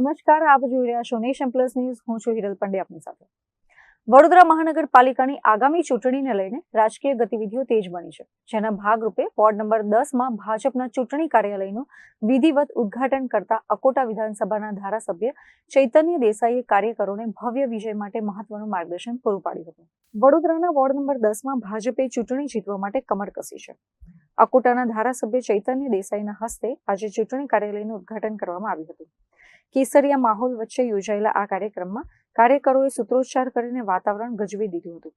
નમસ્કાર, આપ જોઈ રહ્યા છો નેશન પ્લસ ન્યૂઝ. હું છું હિરલ પંડ્યા આપની સાથે. વડોદરા મહાનગરપાલિકાની આગામી ચૂંટણીને લઈને રાજકીય ગતિવિધિઓ તેજ બની છે, જેના ભાગરૂપે વોર્ડ નંબર 10માં ભાજપના ચૂંટણી કાર્યાલયનું વિધિવત ઉદ્ઘાટન કરતા અકોટા વિધાનસભાના ધારાસભ્ય ચૈતન્ય દેસાઈએ કાર્યકરોને ભવ્ય વિજય માટે મહત્વનું માર્ગદર્શન પૂરું પાડ્યું હતું. વડોદરાના વોર્ડ નંબર 10માં ભાજપે ચૂંટણી જીતવા માટે કમર કસી છે. અકોટાના ધારાસભ્ય ચૈતન્ય દેસાઈના હસ્તે આજે ચૂંટણી કાર્યાલયનું ઉદ્ઘાટન કરવામાં આવ્યું હતું. કેસરિયા માહોલ વચ્ચે યોજાયેલા આ કાર્યક્રમમાં કાર્યકરોએ સૂત્રોચ્ચાર કરીને વાતાવરણ ગજવી દીધું હતું.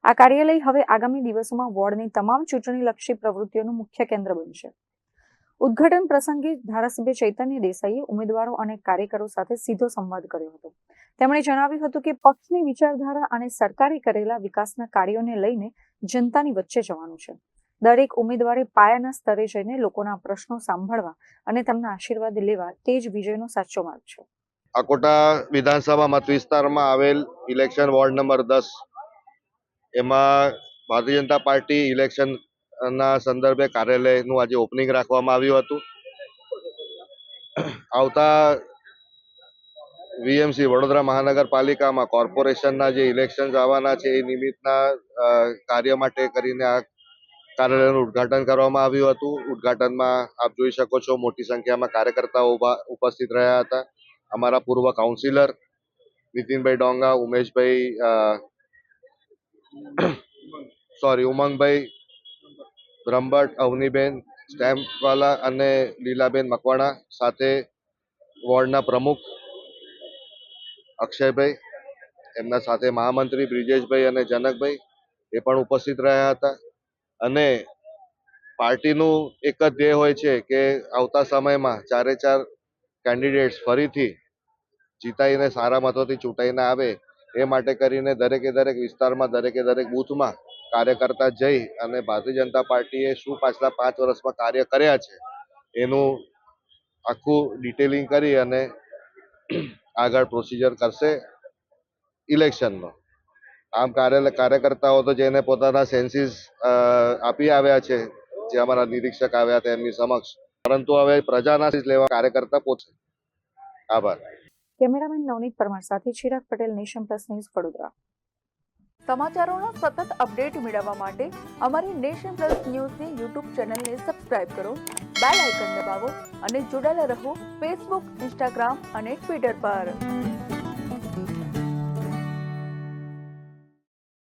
આ કાર્યાલય હવે આગામી દિવસોમાં વોર્ડની તમામ ચૂંટણીલક્ષી પ્રવૃત્તિઓનું મુખ્ય કેન્દ્ર બનશે. ઉદ્ઘાટન પ્રસંગે ધારાસભ્ય ચૈતન્ય દેસાઈએ ઉમેદવારો અને કાર્યકરો સાથે સીધો સંવાદ કર્યો હતો. તેમણે જણાવ્યું હતું કે પક્ષની વિચારધારા અને સરકારે કરેલા વિકાસના કાર્યોને લઈને જનતાની વચ્ચે જવાનું છે. દરેક ઉમેદવારે પાયાના સ્તરે જઈને લોકોના પ્રશ્નો સાંભળવા અને તેમના આશીર્વાદ લેવા તે જ વિજયનો સાચો માર્ગ છે. અકોટા વિધાનસભા મત વિસ્તારમાં આવેલ ઇલેક્શન વોર્ડ નંબર 10 એમાં ભારતીય જનતા પાર્ટી ઇલેક્શન ના સંદર્ભે કાર્યાલયનું આજે ઓપનિંગ રાખવામાં આવ્યું હતું. આવતા વીએમસી વડોદરા મહાનગરપાલિકામાં કોર્પોરેશનના જે ઇલેક્શન આવવાના છે એ નિમિત્તના કાર્ય માટે કરીને આ કાર્યાલયનું ઉદ્ઘાટન કરવામાં આવ્યું હતું. ઉદ્ઘાટનમાં આપ જોઈ શકો છો મોટી સંખ્યામાં કાર્યકર્તાઓ ઉપસ્થિત રહ્યા હતા. અમારા પૂર્વ કાઉન્સિલર નીતિનભાઈ ડોંગા, ઉમંગભાઈ બ્રહ્મભટ્ટ, અવનીબેન સ્ટેમ્પવાલા અને લીલાબેન મકવાણા સાથે વોર્ડના પ્રમુખ અક્ષયભાઈ, એમના સાથે મહામંત્રી બ્રિજેશભાઈ અને જનકભાઈ એ પણ ઉપસ્થિત રહ્યા હતા. અને પાર્ટીનું એક જ ધ્યેય હોય છે કે આવતા સમયમાં 4 કેન્ડિડેટ્સ ફરીથી જીતાઈને સારા મતોથી ચૂંટાઈને આવે એ માટે કરીને દરેકે દરેક વિસ્તારમાં દરેકે દરેક બૂથમાં કાર્યકર્તા જઈ અને ભારતીય જનતા પાર્ટીએ શું પાછલા 5 વર્ષમાં કાર્ય કર્યા છે એનું આખું ડિટેલિંગ કરી અને આગળ પ્રોસિજર કરશે ઇલેક્શનનો. આમ કાર્યકર્તાઓ તો જેને પોતાના સેન્સીસ આપી આવ્યા છે, જે અમારા નિરીક્ષક આવ્યા હતા એમની સમક્ષ, પરંતુ હવે પ્રજાના લેવા કાર્યકર્તા પહોંચે. આભાર. કેમેરામેન નવનીત પરમાર સાથે Chirag Patel, Nation Plus News, Vadodara. સમાચારોના સતત અપડેટ મેળવવા માટે અમારી નેશન પ્લસ ન્યૂઝની યુટ્યુબ ચેનલને સબસ્ક્રાઇબ કરો, બેલ આઇકન દબાવો અને જોડાયેલા રહો ફેસબુક, ઇન્સ્ટાગ્રામ અને ટ્વિટર પર.